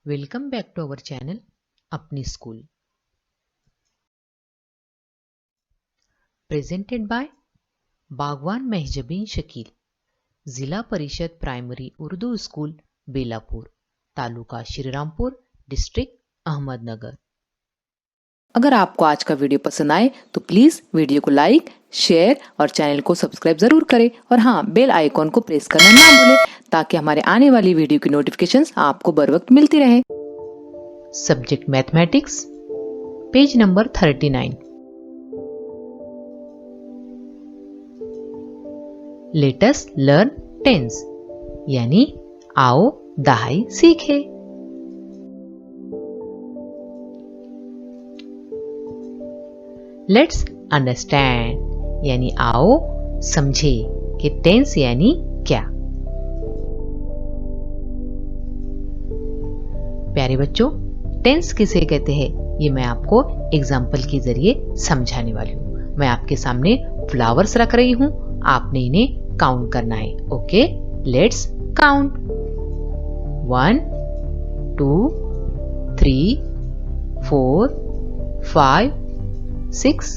Welcome back to our channel अपनी school. Presented by Bagwan Mahjabeen Shakeel, Zilla Parishad primary Urdu school Belapur, taluka Shrirampur, district Ahmednagar. अगर आपको आज का वीडियो पसंद आए तो प्लीज वीडियो को लाइक, शेयर और चैनल को सब्सक्राइब जरूर करें और हाँ, बेल आइकॉन को प्रेस करना ना भूलें ताकि हमारे आने वाली वीडियो की नोटिफिकेशंस आपको बर वक्त मिलती रहे। Subject mathematics, page number 39। Let us learn tens, यानी आओ दहाई सीखे। लेट्स अंडरस्टैंड, यानी आओ समझे कि टेंस यानी क्या। प्यारे बच्चों, टेंस किसे कहते हैं ये मैं आपको एग्जाम्पल के जरिए समझाने वाली हूँ। मैं आपके सामने फ्लावर्स रख रही हूँ, आपने इन्हें काउंट करना है। Okay, let's count. 1 2 3 4 5 6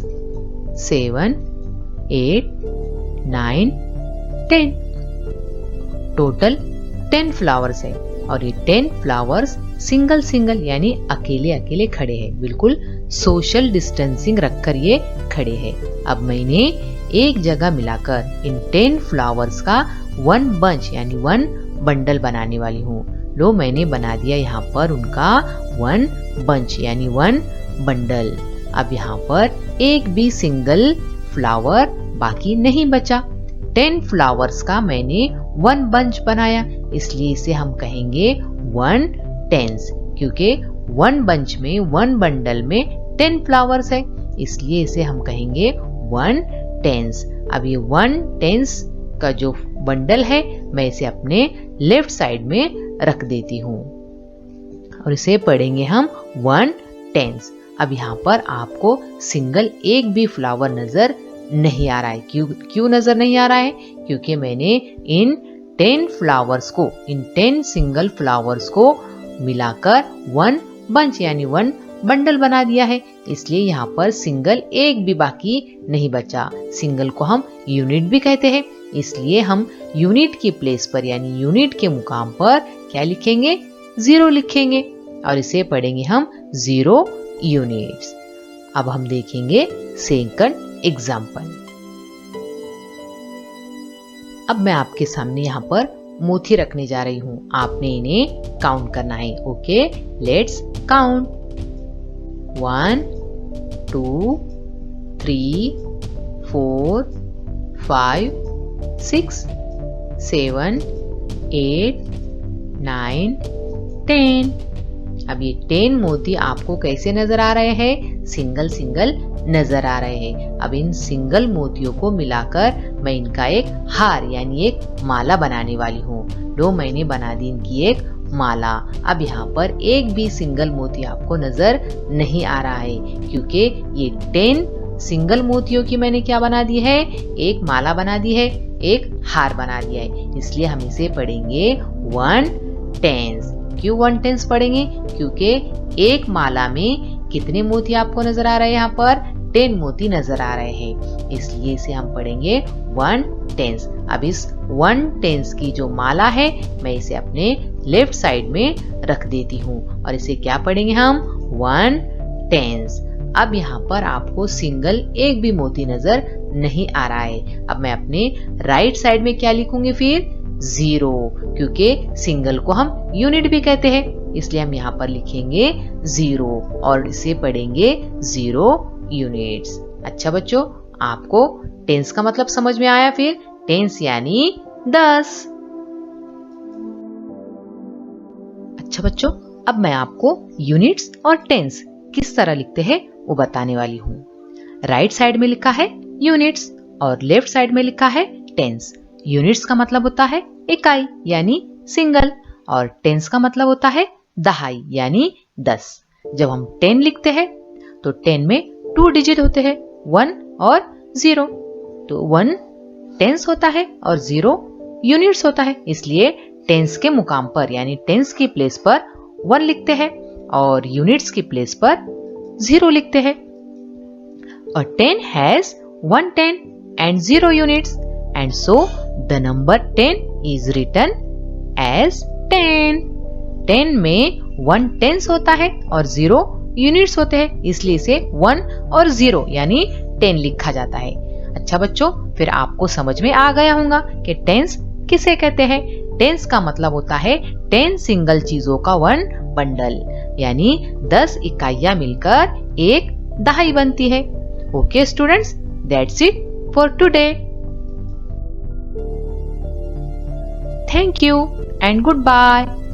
7 8 9 10। Total 10 flowers है और ये 10 फ्लावर्स सिंगल सिंगल यानी अकेले अकेले खड़े हैं। बिल्कुल सोशल डिस्टेंसिंग रखकर ये खड़े हैं। अब मैंने एक जगह मिलाकर इन 10 फ्लावर्स का 1 बंच यानी 1 बंडल बनाने वाली हूँ। लो, मैंने बना दिया यहाँ पर उनका 1 बंच यानी 1 बंडल। अब यहाँ पर एक भी सिंगल फ्लावर बाकी नहीं बचा। 10 फ्लावर्स का मैंने 1 बंच बनाया, इसलिए इसे हम कहेंगे 1 टेंस, क्योंकि 1 बंच में 1 बंडल में 10 फ्लावर्स है, इसलिए इसे हम कहेंगे 1 टेंस। अब ये 1 टेंस का जो बंडल है मैं इसे अपने लेफ्ट साइड में रख देती हूँ और इसे पढ़ेंगे हम 1 टेंस। अब यहाँ पर आपको सिंगल एक भी फ्लावर नजर नहीं आ रहा है। क्यों नजर नहीं आ रहा है? क्योंकि मैंने इन 10 फ्लावर्स को, इन 10 सिंगल फ्लावर्स को मिलाकर 1 बंच यानी 1 बंडल बना दिया है, इसलिए यहाँ पर सिंगल एक भी बाकी नहीं बचा। सिंगल को हम यूनिट भी कहते हैं, इसलिए हम यूनिट की प्लेस पर यानी यूनिट के मुकाम पर क्या लिखेंगे? 0 लिखेंगे और इसे पढ़ेंगे हम 0 यूनिट्स। अब हम देखेंगे सेकंड एग्जाम्पल। अब मैं आपके सामने यहाँ पर मोती रखने जा रही हूँ, आपने इन्हें काउंट करना है। Okay, let's count. 1 2 3 4 5 6 7 8 9 10। अब ये 10 मोती आपको कैसे नजर आ रहे हैं? सिंगल सिंगल नजर आ रहे हैं। अब इन सिंगल मोतियों को मिलाकर मैं इनका एक हार यानी एक माला बनाने वाली हूँ। लो, मैंने बना दी इनकी एक माला। अब यहाँ पर एक भी सिंगल मोती आपको नजर नहीं आ रहा है, क्योंकि ये 10 सिंगल मोतियों की मैंने क्या बना दी है? एक माला बना दी है, एक हार बना दिया है, इसलिए हम इसे पढ़ेंगे 1 टेंस। क्यों 1 टेंस पढ़ेंगे? क्योंकि एक माला में कितने मोती आपको नजर आ रहे हैं? यहाँ पर 10 मोती नजर आ रहे हैं, इसलिए इसे हम पढ़ेंगे 1 टेंस। अब इस 1 टेंस की जो माला है मैं इसे अपने लेफ्ट साइड में रख देती हूँ और इसे क्या पढ़ेंगे हम? 1 टेंस। अब यहाँ पर आपको सिंगल एक भी मोती नजर नहीं आ रहा है। अब मैं अपने राइट साइड में क्या लिखूंगी फिर? 0, क्योंकि सिंगल को हम यूनिट भी कहते हैं, इसलिए हम यहाँ पर लिखेंगे 0 और इसे पढ़ेंगे 0 यूनिट्स। अच्छा बच्चों, आपको टेंस का मतलब समझ में आया? फिर टेंस यानी 10। अच्छा बच्चों, अब मैं आपको यूनिट्स और टेंस किस तरह लिखते हैं वो बताने वाली हूँ। राइट साइड में लिखा है यूनिट्स और लेफ्ट साइड में लिखा है टेंस। यूनिट्स का मतलब होता है इकाई यानी सिंगल और टेंस का मतलब होता है दहाई यानी 10। जब हम 10 लिखते हैं तो 10 में 2 डिजिट होते हैं, 1 और 0। तो 1 टेंस होता है और 0 यूनिट्स होता है, इसलिए टेंस के मुकाम पर यानी टेंस की प्लेस पर 1 लिखते हैं और यूनिट्स की प्लेस पर 0 लिखते हैं। A 10 has 1 10 and 0 units, and so the number 10 is written as 10. 10 में 1 tens होता है और 0 यूनिट्स होते हैं, इसलिए इसे 1 और 0 यानी 10 लिखा जाता है। अच्छा बच्चों, फिर आपको समझ में आ गया होगा कि टेंस किसे कहते हैं। टेंस का मतलब होता है 10 सिंगल चीजों का 1 बंडल, यानी 10 इकाइयां मिलकर एक दहाई बनती है। Okay students, that's it for today. Thank you and good bye.